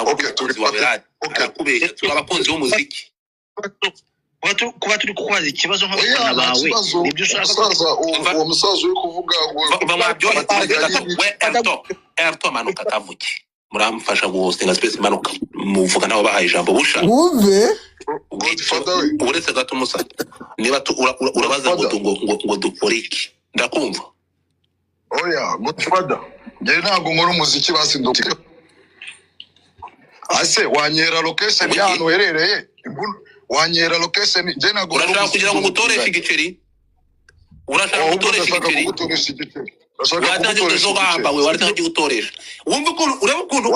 Okay, arakubeshya turabakunzi b'umuziki kuba turi kubaza ikibazo nk'abafana bawe nibyo ushaka uwo musaza uri kuvuga Erto manuka kavuke muramfasha guhostinga space manuka muvuga nabo bahaye ijambo busha wumve uretse gato musa niba urabaza ngo dukore iki ndakumva oya Godfather njye ntabwo nkora umuziki basinduka ase wanyera location y'ahantu herereye wanyera location njye ntabwo urashaka kugira ngo mutoreshe igiceri urashaka gutoresha igiceri watangiye kugamba we waratangiye gutoresha wumva ukuntu ureba ukuntu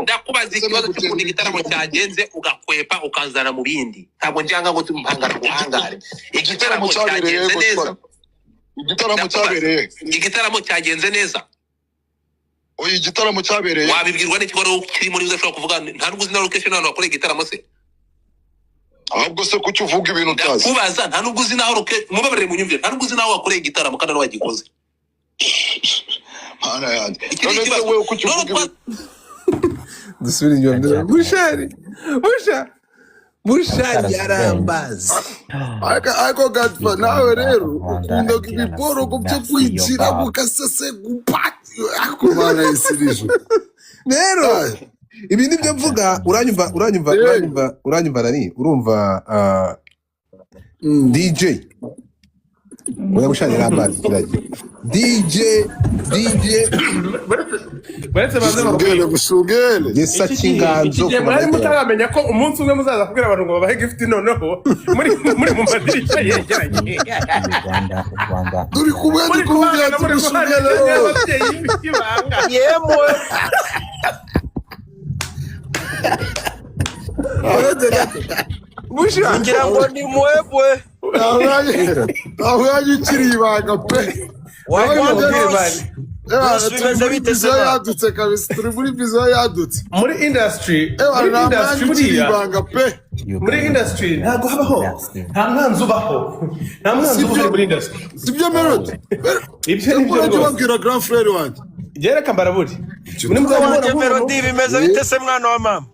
ndakubaza ikibazo cy'ukuntu igitaramo cyagenze ugakwepa ukanzana mu bindi ntabwo njyanga ngo tumpangara guhangare igitaramo cyagenze neza igitaramo cyagenze neza oya igitaramo cyabereye wabibwirwa n'ikigoro kiri muri uzashobora kuvuga nta nubwo uzina location hano bakora igitaramo se ahubwo se kuki uvuga ibintu utazi kubaza nta nubwo uzina aho mubabarire mu nyumvire nta nubwo uzina aho wakoreye igitaramo kandi wagikoze hana yandi none se wewe kuki uvuga dusubira inyuma Bushari yarambaza ariko Godfather nawe rero ukunda ibiporo byo kwinjira mukasase gupati akumana isirije rero ibi nibyo mvuga uranyumva nani urumva DJ oya Bushari yarambaza kiragiye DJ baretse baze gusugele yesa kinganzo mwari mutaramenya ko umunsi umwe muzaza kubwira abantu ngo babahe gift noneho muri mu madirishya yegeranye turi kubwira gusugele yemwe Bushari ngira ngo ni mwebwe aho yagikiri ibanga pe yadutse kabisa turi muri bizo yadutse muri industry muri industry ntabwo habaho nta mwanzi ubaho muri industry sibyo Melody ibyo nibyo babwira grand frère wanjye gereka mbaraburi muri Melody bimeze bite se mwana wa mama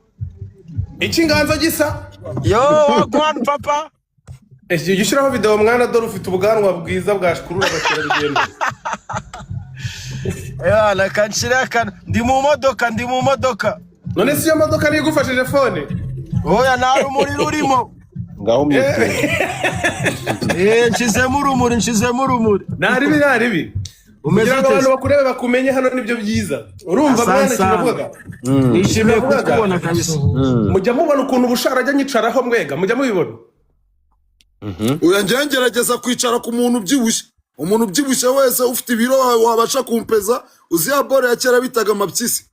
ikinganzo gisa yo wagwan papa ese gishyiraho video mwana dore ufite ubwanwa bwiza bwashikurura abakerarugendo na kanshira ndi mu modoka none si yo modoka niyo igufashije phone oya nari muri rurimo ngaho mwite nshizemo urumuri naribi umeze abantu bakurebe bakumenye hano nibyo byiza urumva mwana kivuga nishimiye kukubona kabisa mujya mubona ukuntu Bushara ajya nyicaraho mwega mujya mubibona uyangerageza kwicara ku muntu ubyibushye umuntu ubyibushye wese ufite ibiro wabasha kumpeza uzi ya bore ya kera bitaga amapyisi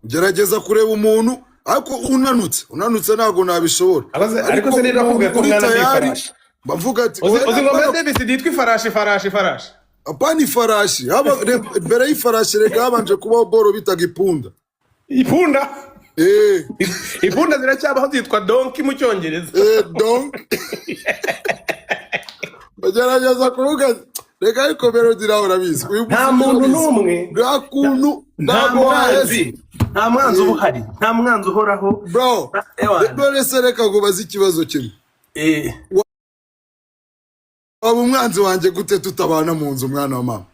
gerageza kureba umuntu ariko unanutse ntago nabishobora ariko se nira kuvuga ko mwana n'ifarashi bavuga ati uzi ngo mbe Davis ditwa ifarashi apana ifarashi haba mbere y'ifarashi rega habanje kubaho boro bitaga ipunda ipunda ziracyabaho zitwa donkey mu cyongereza donkey bagerageza kuvuga reka ariko Melody nawe urabizi nta muntu n'umwe gakuntu nta mwanzi ubuhari nta mwanzi uhoraho bro none se reka ngo bazi ikibazo kimwe waba umwanzi wanjye gute tutabana mu nzu mwana wa mama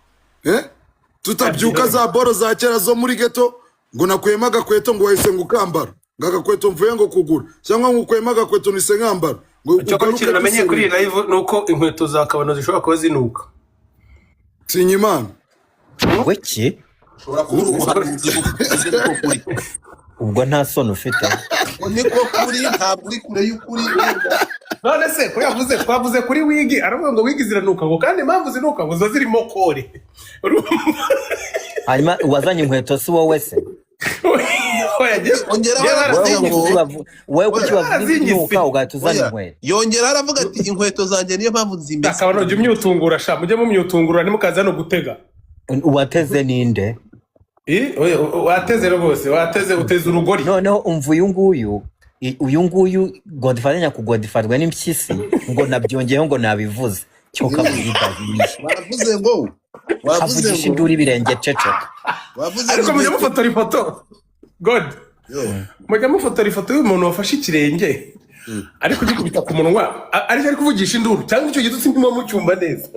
tutabyuka za boro za kera zo muri ghetto ngo nakuyemo agakweto ngo wahise ngukambara ngo agakweto mvuye ngo kugura cyangwa ngo ukuyemo agakweto nise nkambara cyo namenye kuri live nuko inkweto za kabano zishobora kuba zinuka Sinyimana weki ubwo nta soni ufite niko kuri ntabwo uri kure y'ukuri none se ko twavuze kuri wigi aravuga ngo wigi ziranuka ngo kandi impamvu zinuka ngo zo zirimo kore hanyuma wazanye inkweto si wowe se wowe kuki wavuga ugahita uzana inkweto yongera aravuga ati inkweto zanjye niyo mpamvu zimbese akaba nojya umyutungura sha mujye mumyutungura ntimukaze hano gutega uwateze ninde wateze rwose uteze urugori noneho umva uyu nguyu Godfather nyakugodfatwa n'impyisi ngo nabyongeyeho ngo nabivuze cyo kavuga idahiye Wavuze ngo kavugisha induru ibirenge ceceka wavuze ariko mujya mufotora ifoto god mujya mufotora ifoto y'umuntu wafashe ikirenge ariko ugikubita ku munwa ariko ari kuvugisha induru cyangwa icyo gitutsi ntimo mucyumba neza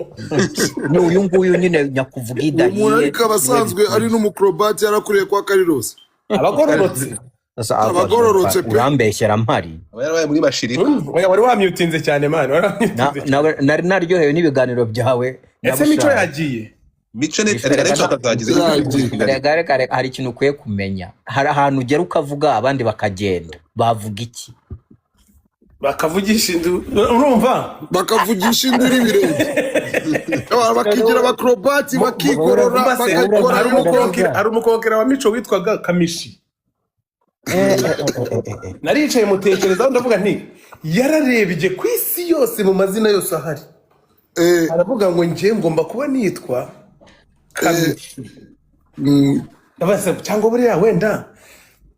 ni uyu nguyu nyine nyakuvuga idahiye umuntu ariko abasanzwe ari n'umukrobati yarakuriye kwa Karirosi abagororotse abagororotse pe urambeshyera mpari Warabaye muri bashiri. wari wamyutinze cyane man wari wamyutinze nari naryohewe n'ibiganiro byawe ese mico yagiye Mico ne reka atazagize. kare hari ikintu ukwiye kumenya hari ahantu ugera ukavuga abandi bakagenda bavuga iki bakavugisha induru urumva bakavugisha induru ibirenge bakigira abakrobati bakigorora bagakora hari umukokera wa mico witwaga Kamishi naricaye mutekerezaho ndavuga nti yararebye ku isi yose mu mazina yose ahari aravuga ngo njye ngomba kuba nitwa Kamishi cyangwa buriya wenda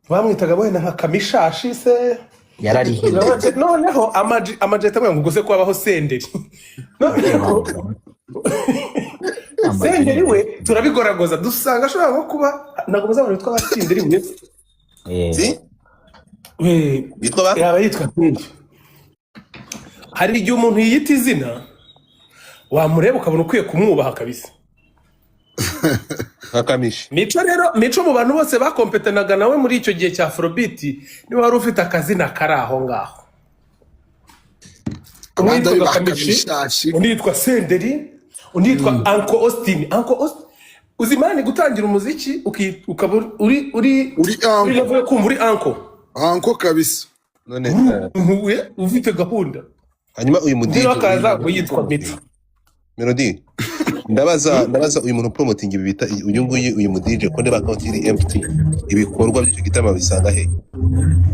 bamwitaga wenda nka Kamishashi se yararihiye noneho amajeta ngo guse ko abaho Senderi Senderi we turabigoragoza dusanga ashobora nko kuba ntabwo bazabona witwa Senderi we Bitwa ba? yaba yitwa Senderi hari igihe umuntu yiyita izina wamureba ukabona ukwiye kumwubaha kabisa Kamishi. Mico mu bantu bose bakompetanaga nawe muri icyo gihe cya Afrobeat niba wari ufite akazina kari aho ngaho abandi undi yitwa bakamishashi Kamishi undi yitwa Senderi undi yitwa Uncle Austin uzimani gutangira umuziki ukaba uri level kumva uri anko kabisa None ufite gahunda hanyuma uyu mudije akaza kuyitwa Mico Melody. Ndabaza uyu muntu promoting ibi bita uyu mudije ko ndeba account iri empty ibikorwa by'icyo gitama bisanga he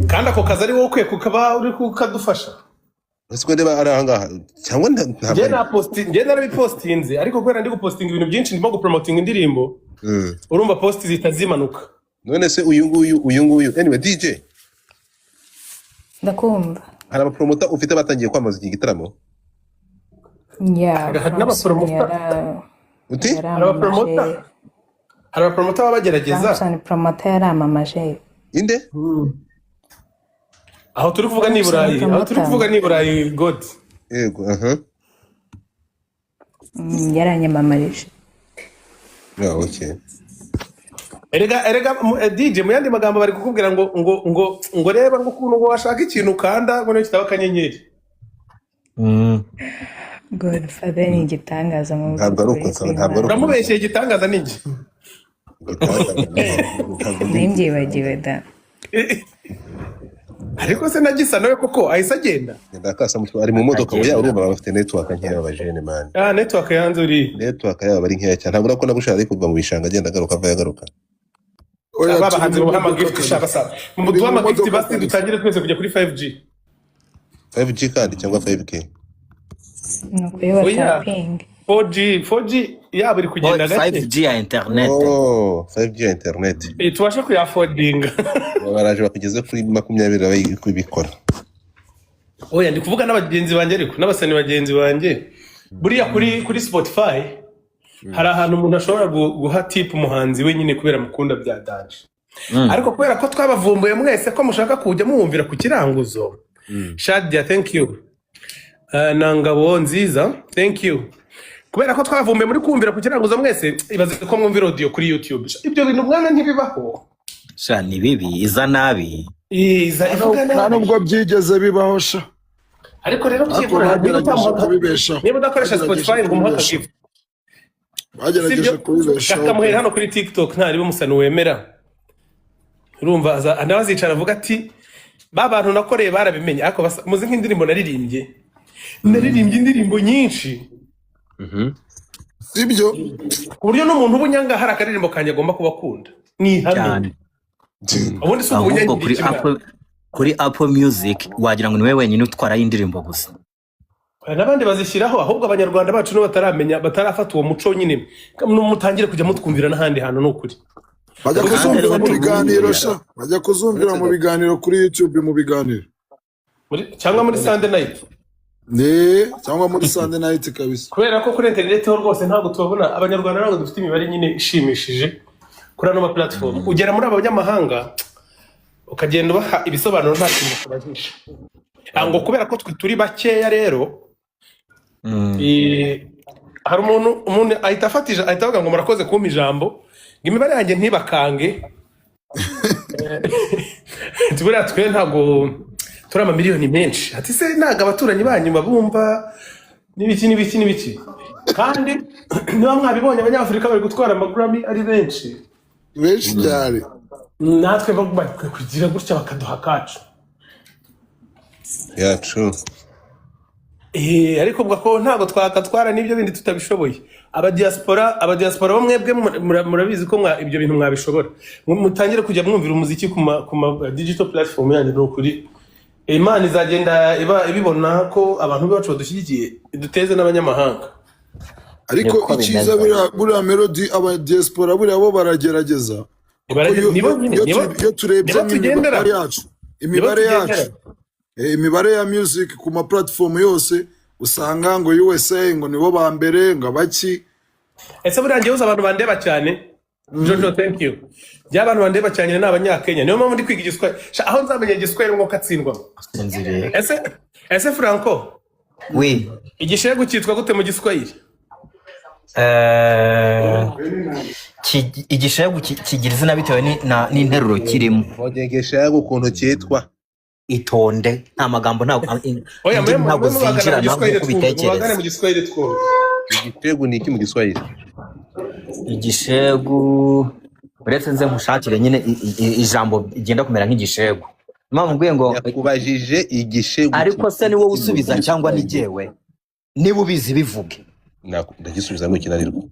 kandi ako kazi ari wowe ukwiye kukaba uri kukadufasha ese ko ndeba ari ahangaha cyangwa njye narabipostinze ariko kubera ndi gupostinga ibintu byinshi ndimo gupromoting indirimbo urumva post zitazimanuka none se uyu nguyu anyway DJ ndakumva hari abapromota ufite batangiye kwamaza iki gitaramo hari abapromota baba bagerageza Samson promota yaramamaje inde aho turi kuvuga ni Burayi God yego yaranyamamarije okay erega DJ mu yandi magambo bari kukubwira ngo reba ngo ukuntu washaka ikintu ukanda ngo niyo kitaba kanyenyeri Godfather ni igitangaza mu ntabwo ari uko ntabwo ari uramubeshyeye igitangaza ni iki nimyibagiwe da ariko se nagisa nawe koko ahise agenda ndakasa mutwe ari mu modoka ya urumva bafite network nkeya abajene man network yanze uri network yaba bari nkeya cyane ntabwo urako nagushaka ari kuva mu bishanga agenda agaruka agaruka baba hanze mu hama gift shaka sa mu duhama gift basi dutangire twese kujya kuri 5G kandi cyangwa 5K nuko tapping 4G yaba iri kugenda gake 5G ya internet 5G ya internet tubashe kuyaffordinga baraje bakugeze kuri 20 bari kubikora oya ndi kuvuga n'abagenzi banjye ariko n'abasani bagenzi banjye buriya kuri Spotify hari ahantu umuntu ashobora guha tip umuhanzi we nyine kubera mukunda bya danje ariko kubera ko twabavumbuye mwese ko mushaka kujya muwumvira ku kiranguzo Shadia thank you Nangabo nziza thank you kubera ko twavumbuye muri kumvira ku kiranguzo mwese ibaze ko mwumvira audio kuri YouTube ibyo bintu mwana ntibibaho sha ni bibi iza nabi ivuga nta nubwo byigeze bibaho sha ariko rero niba udakoresha Spotify ngo umuhe akagifu bagerageje kubibesha akamuhera hano kuri TikTok ntari bumusana wemera urumva anabazicara avuga ati ba bantu nakoreye barabimenye ariko muzi nk'indirimbo naririmbye indirimbo nyinshi sibyo ku buryo n'umuntu ubunyanga hari akaririmbo kanjye agomba kuba akunda ni hano ubundi si ubunyanga kuri Apple Music wagira ngo ni wewe wenyine utwara indirimbo gusa n'abandi bazishyiraho ahubwo abanyarwanda bacu no bataramenya batarafata uwo muco nyine mutangire kujya mutwumvira n'ahandi hantu n'ukuri bajya kuzumvira mu biganiro sha bajya kuzumvira mu biganiro kuri YouTube mu biganiro cyangwa muri Sunday night cyangwa muri Sunday night kabisa. kubera ko kuri internet ho rwose ntabwo tubabona abanyarwanda ntabwo dufite imibare nyine ishimishije kuri ano ma platform ugera muri abanyamahanga ukagenda ubaha ibisobanuro nta kintu kubajisha ngo kubera ko twe turi bakeya rero hari umuntu ahita afatije ahita avuga ngo murakoze kumpa ijambo ngo imibare yanjye ntibakange tubura twe ntabwo turi amamiliyoni menshi ati se ntabwo abaturanyi banyu babumva n'ibiki kandi niba mwabibonye abanyafurika bari gutwara amagurami ari benshi cyane natwe bakwiye kugira gutya bakaduha kacu yacu ariko bwa ko ntabwo twakatwara n'ibyo bindi tutabishoboye abadiaspora bo mwebwe murabizi ko ibyo bintu mwabishobora mutangire kujya mwumvira umuziki ku ma digital platform yanyu n'ukuri Imana izagenda ibibona ko abantu bacu badushyigikiye duteze n'abanyamahanga ariko ikiza buriya melody aba diaspora buriya bo baragerageza iyo turebye imibare ya music ku ma platform yose usanga ngo USA ngo nibo ba mbere ngo abaki ese buriya njyewe abantu bandeba cyane Jojo thank you abantu bandeba cyane ni abanyakenya niyo mpamvu ndi kwiga igiswahili aho nzamenye igiswahili ngo katsindwa ese Franco oui igishego cyitwa gute mu giswahili igishego kigira izina bitewe n'interuro kirimo igishego ukuntu cyitwa itonde nta magambo ntabwo zinjira ntabwo kubitekereza mu giswahili twumva igishego ni iki mu giswahili igishego uretse nze nkushakire nyine ijambo igenda kumera nk'igishego impamvu mbwiye ngo yakubajije igishego ariko se ni wowe usubiza cyangwa ni jyewe niba ubizi bivuge ndagisubiza ngo kinanirwa